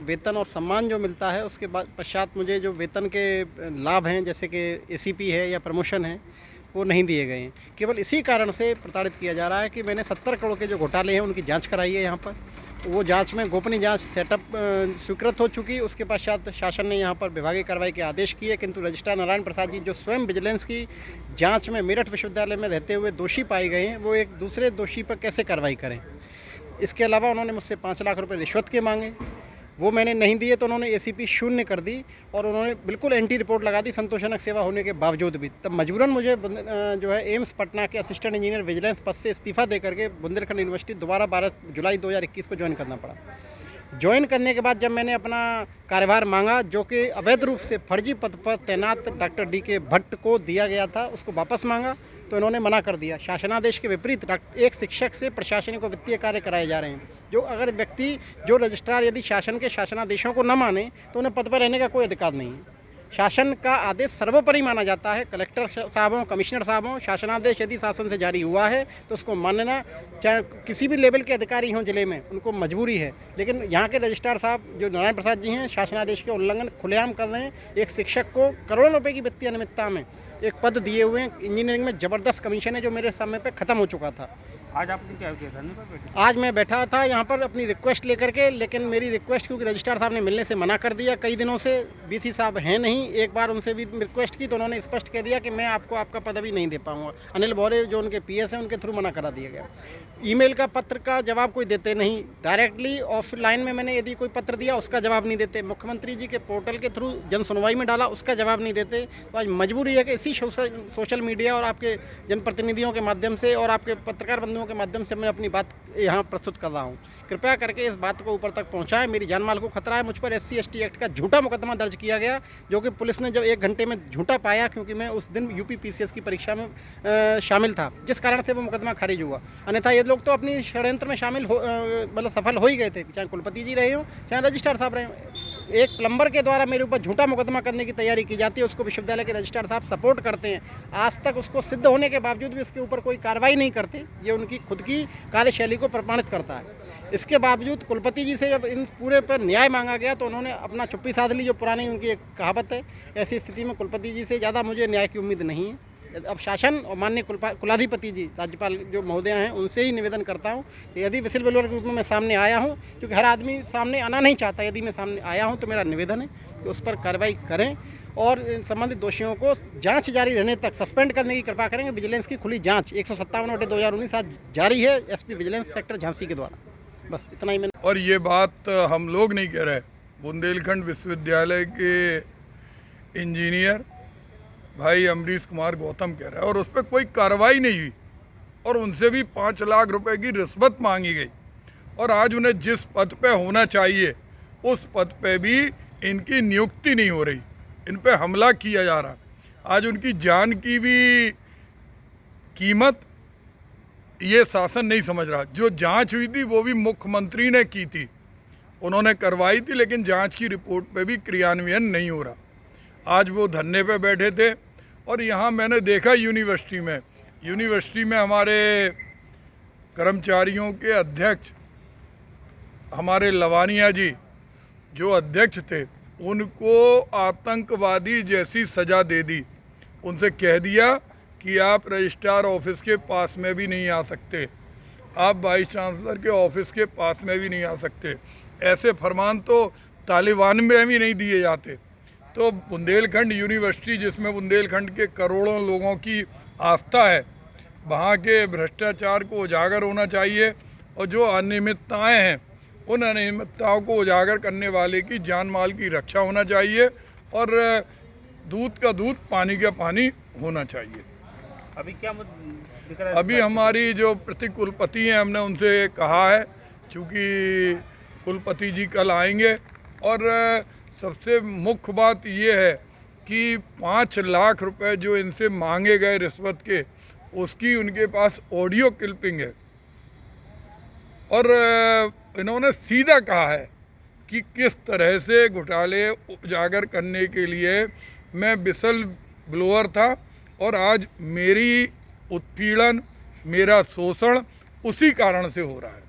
वेतन और सम्मान जो मिलता है उसके बाद पश्चात मुझे जो वेतन के लाभ हैं जैसे कि एसीपी है या प्रमोशन है वो नहीं दिए गए हैं। केवल इसी कारण से प्रताड़ित किया जा रहा है कि मैंने 70 करोड़ के जो घोटाले हैं उनकी जांच कराई है यहाँ पर। वो जांच में गोपनीय जांच सेटअप स्वीकृत हो चुकी। उसके पश्चात शासन ने यहाँ पर विभागीय कार्रवाई के आदेश किए, किंतु रजिस्ट्रार नारायण प्रसाद जी जो स्वयं विजिलेंस की जाँच में मेरठ विश्वविद्यालय में रहते हुए दोषी पाए गए हैं, वो एक दूसरे दोषी पर कैसे कार्रवाई करें। इसके अलावा उन्होंने मुझसे 5 लाख रुपये रिश्वत के मांगे, वो मैंने नहीं दिए तो उन्होंने एसीपी शून्य कर दी और उन्होंने बिल्कुल एंटी रिपोर्ट लगा दी संतोषजनक सेवा होने के बावजूद भी। तब मजबूरन मुझे जो है एम्स पटना के असिस्टेंट इंजीनियर विजिलेंस पद से इस्तीफा दे करके बुंदेलखंड यूनिवर्सिटी दोबारा 12 जुलाई 2021 को ज्वाइन करना पड़ा। ज्वाइन करने के बाद जब मैंने अपना कार्यभार मांगा, जो कि अवैध रूप से फर्जी पद पर तैनात डॉक्टर डी.के. भट्ट को दिया गया था, उसको वापस मांगा तो इन्होंने मना कर दिया। शासनादेश के विपरीत एक शिक्षक से प्रशासनिक और वित्तीय कार्य कराए जा रहे हैं। जो अगर व्यक्ति जो रजिस्ट्रार यदि शासन के शासनादेशों को न माने तो उन्हें पद पर रहने का कोई अधिकार नहीं है। शासन का आदेश सर्वोपरि माना जाता है। कलेक्टर साहब हों, कमिश्नर साहब हों, शासनादेश यदि शासन से जारी हुआ है तो उसको मानना, चाहे किसी भी लेवल के अधिकारी हों जिले में, उनको मजबूरी है। लेकिन यहाँ के रजिस्ट्रार साहब जो नारायण प्रसाद जी हैं, शासनादेश के उल्लंघन खुलेआम कर रहे हैं। एक शिक्षक को करोड़ों रुपए की वित्तीय अनियमितता में एक पद दिए हुए हैं। इंजीनियरिंग में ज़बरदस्त कमीशन है जो मेरे समय पे ख़त्म हो चुका था। आज आपने क्या किया, धरने पर बैठे? आज मैं बैठा था यहाँ पर अपनी रिक्वेस्ट लेकर के, लेकिन मेरी रिक्वेस्ट क्योंकि रजिस्ट्रार साहब ने मिलने से मना कर दिया। कई दिनों से बीसी साहब हैं नहीं, एक बार उनसे भी रिक्वेस्ट की तो उन्होंने स्पष्ट कह दिया कि मैं आपको आपका पदवी नहीं दे पाऊँगा। अनिल बोरे जो उनके पीएस हैं, उनके थ्रू मना करा दिया गया। ईमेल का पत्र का जवाब कोई देते नहीं। डायरेक्टली ऑफलाइन में मैंने यदि कोई पत्र दिया उसका जवाब नहीं देते। मुख्यमंत्री जी के पोर्टल के थ्रू जन सुनवाई में डाला, उसका जवाब नहीं देते। तो आज मजबूरी है कि इसी सोशल मीडिया और आपके जनप्रतिनिधियों के माध्यम से और आपके पत्रकार बंधुओं के माध्यम से मैं अपनी बात यहाँ प्रस्तुत कर रहा हूँ। कृपया करके इस बात को ऊपर तक पहुँचाएं। मेरी जान माल को खतरा है। मुझ पर SC/ST एक्ट का झूठा मुकदमा दर्ज किया गया, जो कि पुलिस ने जब 1 घंटे में झूठा पाया, क्योंकि मैं उस दिन यूपी PCS की परीक्षा में शामिल था, जिस कारण से वो मुकदमा खारिज हुआ। अन्यथा ये लोग तो अपनी षड्यंत्र में शामिल हो मतलब सफल हो ही गए थे, चाहे कुलपति जी रहे हो चाहे रजिस्ट्रार साहब रहे हो। एक प्लम्बर के द्वारा मेरे ऊपर झूठा मुकदमा करने की तैयारी की जाती है, उसको विश्वविद्यालय के रजिस्ट्रार साहब सपोर्ट करते हैं। आज तक उसको सिद्ध होने के बावजूद भी उसके ऊपर कोई कार्रवाई नहीं करते। ये उनकी खुद की कार्यशैली को प्रमाणित करता है। इसके बावजूद कुलपति जी से जब इन पूरे पर न्याय मांगा गया तो उन्होंने अपना चुप्पी साध ली, जो पुरानी उनकी एक कहावत है। ऐसी स्थिति में कुलपति जी से ज़्यादा मुझे न्याय की उम्मीद नहीं है। अब शासन और माननीय कुलाधिपति जी, राज्यपाल जो महोदय हैं, उनसे ही निवेदन करता हूं कि यदि विसिल ब्लोअर के रूप में मैं सामने आया हूं, क्योंकि हर आदमी सामने आना नहीं चाहता, यदि मैं सामने आया हूं तो मेरा निवेदन है कि उस पर कार्रवाई करें और संबंधित दोषियों को जांच जारी रहने तक सस्पेंड करने की कृपा करेंगे। विजिलेंस की खुली जांच 157/2019 आज जारी है SP विजिलेंस सेक्टर झांसी के द्वारा। बस इतना ही मैंने। और ये बात हम लोग नहीं कह रहे, बुंदेलखंड विश्वविद्यालय के इंजीनियर भाई अमरीश कुमार गौतम कह रहे हैं, और उस पर कोई कार्रवाई नहीं हुई और उनसे भी 5 लाख रुपए की रिश्वत मांगी गई। और आज उन्हें जिस पद पे होना चाहिए उस पद पे भी इनकी नियुक्ति नहीं हो रही, इन पे हमला किया जा रहा। आज उनकी जान की भी कीमत ये शासन नहीं समझ रहा। जो जांच हुई थी वो भी मुख्यमंत्री ने की थी, उन्होंने करवाई थी, लेकिन जांच की रिपोर्ट पे भी क्रियान्वयन नहीं हो रहा। आज वो धरने पे बैठे थे और यहाँ मैंने देखा यूनिवर्सिटी में हमारे कर्मचारियों के अध्यक्ष हमारे लवानिया जी जो अध्यक्ष थे, उनको आतंकवादी जैसी सज़ा दे दी। उनसे कह दिया कि आप रजिस्ट्रार ऑफिस के पास में भी नहीं आ सकते, आप वाइस चांसलर के ऑफिस के पास में भी नहीं आ सकते। ऐसे फरमान तो तालिबान में भी नहीं दिए जाते। तो बुंदेलखंड यूनिवर्सिटी, जिसमें बुंदेलखंड के करोड़ों लोगों की आस्था है, वहाँ के भ्रष्टाचार को उजागर होना चाहिए और जो अनियमितताएं हैं उन अनियमितताओं को उजागर करने वाले की जान माल की रक्षा होना चाहिए और दूध का दूध पानी का पानी होना चाहिए। अभी क्या दिख रहा है? अभी हमारी जो प्रतिकुलपति हैं, हमने उनसे कहा है, चूँकि कुलपति जी कल आएंगे, और सबसे मुख्य बात ये है कि 5 लाख रुपए जो इनसे मांगे गए रिश्वत के, उसकी उनके पास ऑडियो क्लिपिंग है। और इन्होंने सीधा कहा है कि किस तरह से घोटाले उजागर करने के लिए मैं विसल ब्लोअर था और आज मेरी उत्पीड़न, मेरा शोषण उसी कारण से हो रहा है।